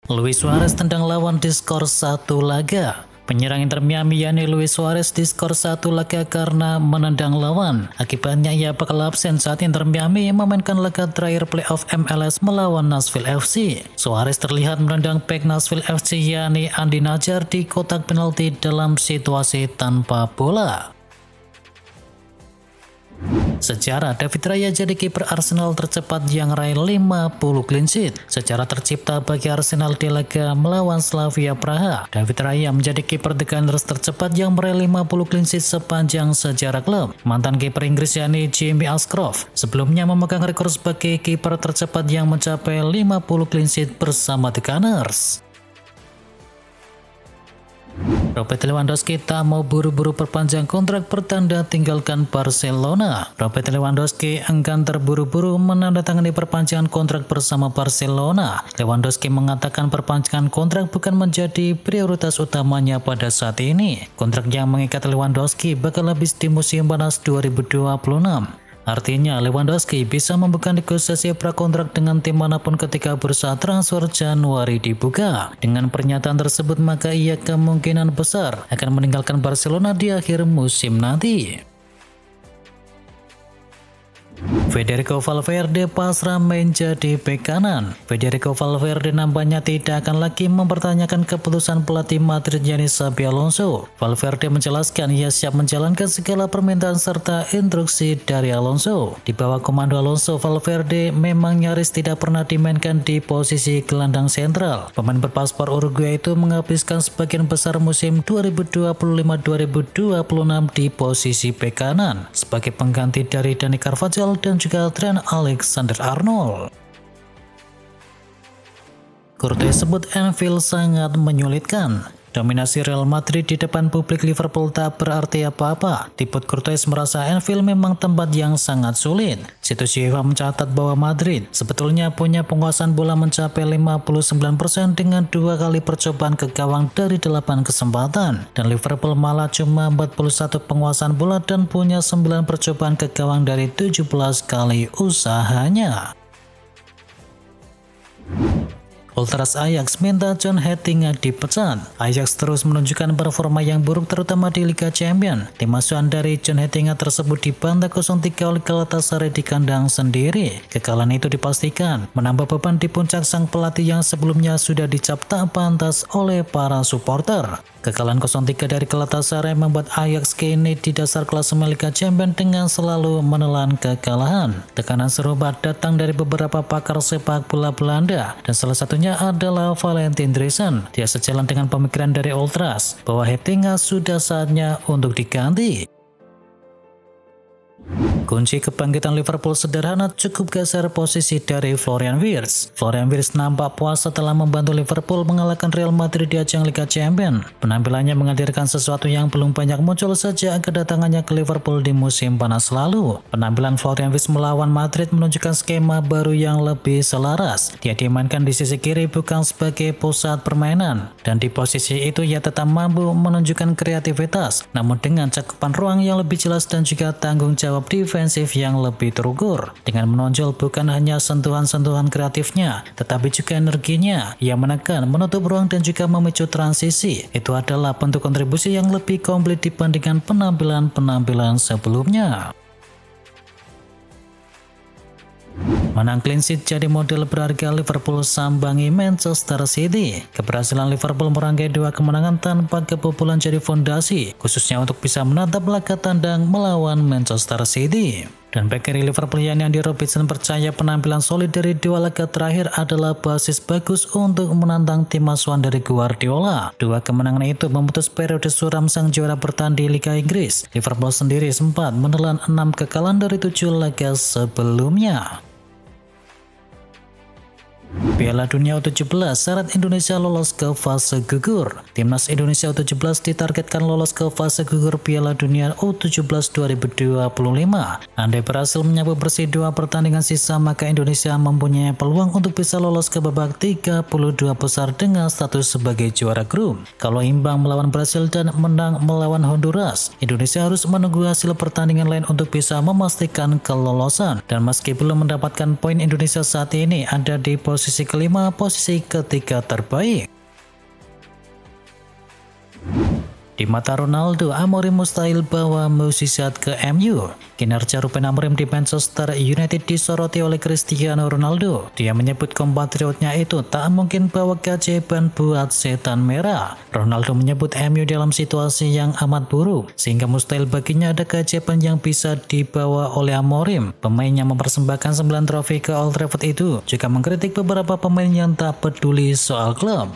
Luis Suarez tendang lawan di skor 1 laga. Penyerang Inter Miami yakni Luis Suarez di skor 1 laga karena menendang lawan. Akibatnya ia bakal absen saat Inter Miami memainkan laga terakhir playoff MLS melawan Nashville FC. Suarez terlihat menendang bek Nashville FC yakni Andy Najar di kotak penalti dalam situasi tanpa bola. Sejarah, David Raya jadi kiper Arsenal tercepat yang raih 50 clean sheet. Secara tercipta bagi Arsenal di laga melawan Slavia Praha. David Raya menjadi kiper The Gunners tercepat yang meraih 50 clean sheet sepanjang sejarah klub. Mantan kiper Inggris yakni Jamie Ashcroft sebelumnya memegang rekor sebagai kiper tercepat yang mencapai 50 clean sheet bersama The Gunners. Robert Lewandowski tak mau buru-buru perpanjang kontrak pertanda tinggalkan Barcelona. Robert Lewandowski enggan terburu-buru menandatangani perpanjangan kontrak bersama Barcelona. Lewandowski mengatakan perpanjangan kontrak bukan menjadi prioritas utamanya pada saat ini. Kontrak yang mengikat Lewandowski bakal habis di musim panas 2026. Artinya Lewandowski bisa membuka negosiasi prakontrak dengan tim manapun ketika bursa transfer Januari dibuka. Dengan pernyataan tersebut maka ia kemungkinan besar akan meninggalkan Barcelona di akhir musim nanti. Federico Valverde pasrah menjadi bek kanan. Federico Valverde nampaknya tidak akan lagi mempertanyakan keputusan pelatih Madrid yakni Xabi Alonso. Valverde menjelaskan ia siap menjalankan segala permintaan serta instruksi dari Alonso. Di bawah komando Alonso, Valverde memang nyaris tidak pernah dimainkan di posisi gelandang sentral. Pemain berpaspor Uruguay itu menghabiskan sebagian besar musim 2025-2026 di posisi bek kanan sebagai pengganti dari Dani Carvajal dan juga Trent Alexander-Arnold. Courtois sebut Anfield sangat menyulitkan. Dominasi Real Madrid di depan publik Liverpool tak berarti apa-apa. Tiput Courtois merasa Anfield memang tempat yang sangat sulit. Situs UEFA mencatat bahwa Madrid sebetulnya punya penguasaan bola mencapai 59% dengan 2 kali percobaan ke gawang dari 8 kesempatan. Dan Liverpool malah cuma 41 penguasaan bola dan punya 9 percobaan ke gawang dari 17 kali usahanya. Ultras Ajax minta John Heitinga dipecat. Ajax terus menunjukkan performa yang buruk terutama di Liga Champions. Tim asuhan dari John Heitinga tersebut dibantai 0-3 oleh Galatasaray di kandang sendiri. Kekalahan itu dipastikan menambah beban di puncak sang pelatih yang sebelumnya sudah dicap tak pantas oleh para supporter. Kekalahan 0-3 dari Galatasaray membuat Ajax kini di dasar klasemen Liga Champions dengan selalu menelan kekalahan. Tekanan serupa datang dari beberapa pakar sepak bola Belanda dan salah satunya adalah Valentin Driessen. Dia sejalan dengan pemikiran dari Ultras bahwa Heitinga sudah saatnya untuk diganti. Kunci kebangkitan Liverpool sederhana, cukup geser posisi dari Florian Wirtz. Florian Wirtz nampak puas setelah membantu Liverpool mengalahkan Real Madrid di ajang Liga Champions. Penampilannya menghadirkan sesuatu yang belum banyak muncul sejak kedatangannya ke Liverpool di musim panas lalu. Penampilan Florian Wirtz melawan Madrid menunjukkan skema baru yang lebih selaras. Dia dimainkan di sisi kiri bukan sebagai pusat permainan, dan di posisi itu ia tetap mampu menunjukkan kreativitas, namun dengan cakupan ruang yang lebih jelas dan juga tanggung jawab defensif yang lebih terukur. Dengan menonjol bukan hanya sentuhan-sentuhan kreatifnya, tetapi juga energinya. Ia menekan, menutup ruang dan juga memicu transisi. Itu adalah bentuk kontribusi yang lebih komplit dibandingkan penampilan-penampilan sebelumnya. Menang clean sheet jadi model berharga Liverpool sambangi Manchester City. Keberhasilan Liverpool merangkai 2 kemenangan tanpa kebobolan jadi fondasi, khususnya untuk bisa menatap laga tandang melawan Manchester City. Dan bek kiri Liverpool yakni Andy Robertson percaya penampilan solid dari 2 laga terakhir adalah basis bagus untuk menantang tim asuhan dari Guardiola. 2 kemenangan itu memutus periode suram sang juara bertahan di Liga Inggris. Liverpool sendiri sempat menelan 6 kekalahan dari 7 laga sebelumnya. Piala Dunia U17, syarat Indonesia lolos ke fase gugur. Timnas Indonesia U17 ditargetkan lolos ke fase gugur Piala Dunia U17 2025. Andai berhasil menyapu bersih 2 pertandingan sisa, maka Indonesia mempunyai peluang untuk bisa lolos ke babak 32 besar dengan status sebagai juara grup. Kalau imbang melawan Brasil dan menang melawan Honduras, Indonesia harus menunggu hasil pertandingan lain untuk bisa memastikan kelolosan. Dan meski belum mendapatkan poin, Indonesia saat ini ada di posisi posisi kelima, posisi ketiga terbaik. Di mata Ronaldo, Amorim mustahil bawa musisat ke MU. Kinerja Ruben Amorim di Manchester United disoroti oleh Cristiano Ronaldo. Dia menyebut kompatriotnya itu tak mungkin bawa keajaiban buat setan merah. Ronaldo menyebut MU dalam situasi yang amat buruk, sehingga mustahil baginya ada keajaiban yang bisa dibawa oleh Amorim. Pemain yang mempersembahkan 9 trofi ke Old Trafford itu juga mengkritik beberapa pemain yang tak peduli soal klub.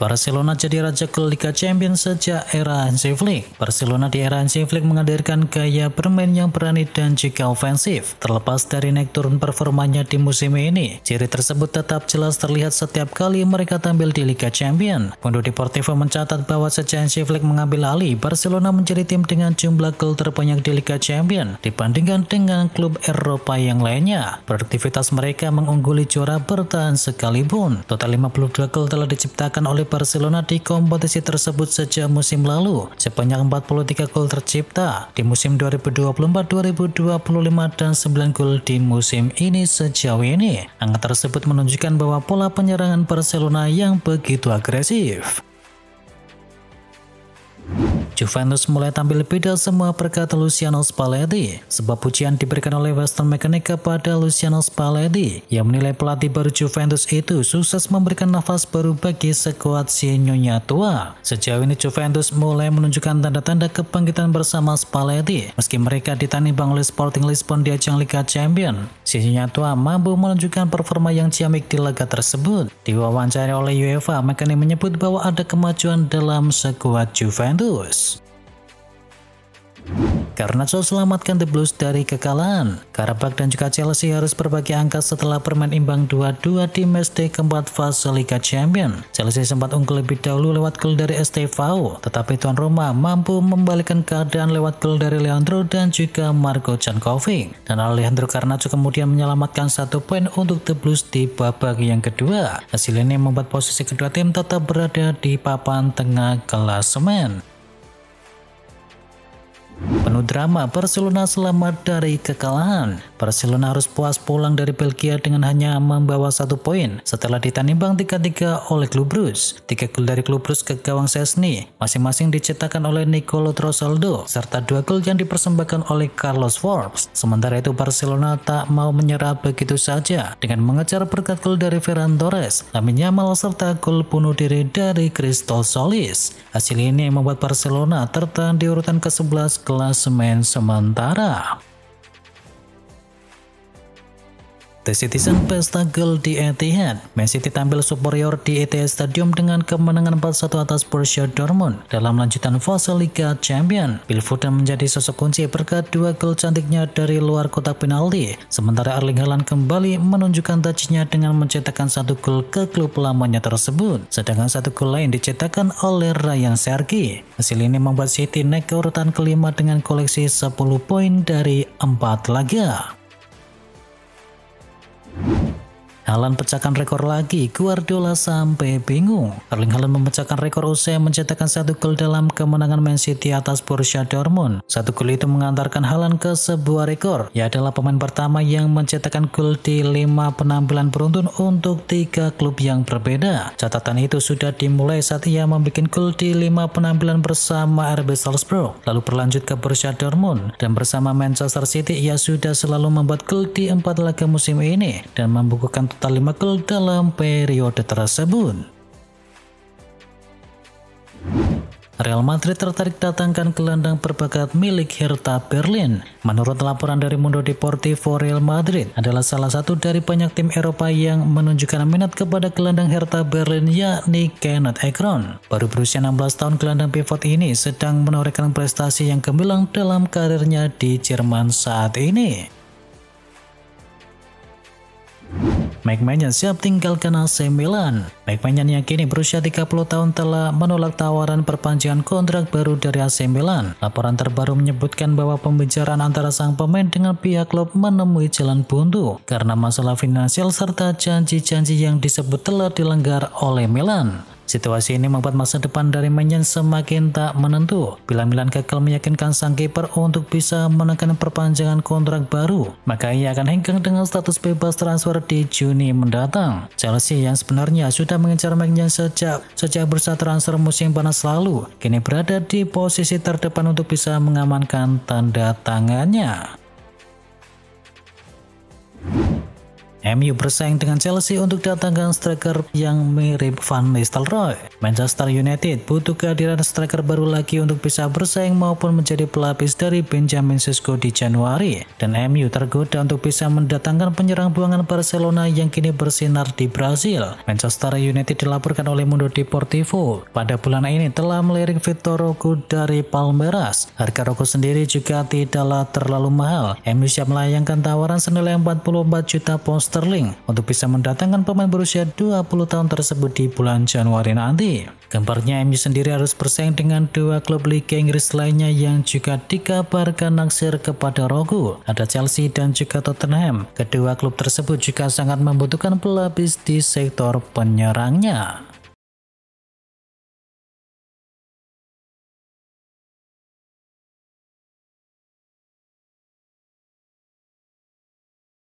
Barcelona jadi raja gol Liga Champions sejak era Hansi Flick. Barcelona di era Hansi Flick menghadirkan gaya bermain yang berani dan juga ofensif. Terlepas dari naik turun performanya di musim ini, ciri tersebut tetap jelas terlihat setiap kali mereka tampil di Liga Champions. Mundo Deportivo mencatat bahwa sejak Hansi Flick mengambil alih, Barcelona menjadi tim dengan jumlah gol terbanyak di Liga Champions dibandingkan dengan klub Eropa yang lainnya. Produktivitas mereka mengungguli juara bertahan sekalipun. Total 52 gol telah diciptakan oleh Barcelona di kompetisi tersebut sejak musim lalu. Sebanyak 43 gol tercipta di musim 2024-2025 dan 9 gol di musim ini sejauh ini. Angka tersebut menunjukkan bahwa pola penyerangan Barcelona yang begitu agresif. Juventus mulai tampil beda semua berkat Luciano Spalletti. Sebab pujian diberikan oleh Western Mechanic kepada Luciano Spalletti yang menilai pelatih baru Juventus itu sukses memberikan nafas baru bagi skuad si Nyonya tua. Sejauh ini Juventus mulai menunjukkan tanda-tanda kebangkitan bersama Spalletti. Meski mereka ditanimbang oleh Sporting Lisbon di ajang Liga Champions, si Nyonya tua mampu menunjukkan performa yang ciamik di laga tersebut. Diwawancara oleh UEFA, Mechanic menyebut bahwa ada kemajuan dalam skuad Juventus. Garnacho selamatkan The Blues dari kekalahan. Karabakh dan juga Chelsea harus berbagi angka setelah bermain imbang 2-2 di matchday keempat fase Liga Champions. Chelsea sempat unggul lebih dahulu lewat gol dari Estevao, tetapi tuan Roma mampu membalikkan keadaan lewat gol dari Leandro dan juga Marco Jankovic. Dan Alejandro Garnacho kemudian menyelamatkan 1 poin untuk The Blues di babak yang kedua. Hasil ini membuat posisi kedua tim tetap berada di papan tengah klasemen. Penuh drama, Barcelona selamat dari kekalahan. Barcelona harus puas pulang dari Belgia dengan hanya membawa 1 poin setelah ditanimbang 3-3 oleh Klub Brugge. 3 gol dari Klub Brugge ke gawang Szczesny masing-masing dicetakkan oleh Nicolo Trossardo serta 2 gol yang dipersembahkan oleh Carlos Forbes. Sementara itu Barcelona tak mau menyerah begitu saja dengan mengejar berkat gol dari Ferran Torres, Lamine Yamal serta gol bunuh diri dari Cristol Solis. Hasil ini membuat Barcelona tertahan di urutan ke-11 klasemen sementara. The Citizen pesta gol di Etihad. Man City tampil superior di Etihad Stadium dengan kemenangan 4-1 atas Borussia Dortmund dalam lanjutan fase Liga Champions. Phil Foden menjadi sosok kunci berkat 2 gol cantiknya dari luar kotak penalti. Sementara Erling Haaland kembali menunjukkan touch-nya dengan mencetakkan 1 gol ke klub lamanya tersebut. Sedangkan 1 gol lain dicetakkan oleh Ryan Cherki. Hasil ini membuat City naik ke urutan kelima dengan koleksi 10 poin dari 4 laga. Haaland pecahkan rekor lagi, Guardiola sampai bingung. Erling Haaland memecahkan rekor usai mencetakkan 1 gol dalam kemenangan Man City atas Borussia Dortmund. 1 gol itu mengantarkan Haaland ke sebuah rekor. Ia adalah pemain pertama yang mencetakkan gol di 5 penampilan beruntun untuk 3 klub yang berbeda. Catatan itu sudah dimulai saat ia membuat gol di 5 penampilan bersama RB Salzburg, lalu berlanjut ke Borussia Dortmund, dan bersama Manchester City ia sudah selalu membuat gol di 4 laga musim ini dan membukukan total 5 gol dalam periode tersebut. Real Madrid tertarik datangkan gelandang berbakat milik Hertha Berlin. Menurut laporan dari Mundo Deportivo, Real Madrid adalah salah satu dari banyak tim Eropa yang menunjukkan minat kepada gelandang Hertha Berlin, yakni Kenneth Ekron. Baru berusia 16 tahun, gelandang pivot ini sedang menorehkan prestasi yang gemilang dalam karirnya di Jerman saat ini. Mike Maignan siap tinggalkan AC Milan. McMahon yang kini berusia 30 tahun telah menolak tawaran perpanjangan kontrak baru dari AC Milan. Laporan terbaru menyebutkan bahwa pembicaraan antara sang pemain dengan pihak klub menemui jalan buntu karena masalah finansial serta janji-janji yang disebut telah dilanggar oleh Milan. Situasi ini membuat masa depan dari Maignan semakin tak menentu. Bila Milan gagal meyakinkan sang kiper untuk bisa menekan perpanjangan kontrak baru, maka ia akan hengkang dengan status bebas transfer di Juni mendatang. Chelsea yang sebenarnya sudah mengincar Maignan sejak bursa transfer musim panas lalu, kini berada di posisi terdepan untuk bisa mengamankan tanda tangannya. MU bersaing dengan Chelsea untuk datangkan striker yang mirip Van Nistelrooy. Manchester United butuh kehadiran striker baru lagi untuk bisa bersaing maupun menjadi pelapis dari Benjamin Sesko di Januari. Dan MU tergoda untuk bisa mendatangkan penyerang buangan Barcelona yang kini bersinar di Brasil. Manchester United dilaporkan oleh Mundo Deportivo pada bulan ini telah melirik Vitor Roque dari Palmeiras. Harga Roque sendiri juga tidaklah terlalu mahal. MU siap melayangkan tawaran senilai 44 juta pound sterling untuk bisa mendatangkan pemain berusia 20 tahun tersebut di bulan Januari nanti. Gambarnya MU sendiri harus bersaing dengan dua klub Liga Inggris lainnya yang juga dikabarkan naksir kepada Roque. Ada Chelsea dan juga Tottenham. Kedua klub tersebut juga sangat membutuhkan pelapis di sektor penyerangnya.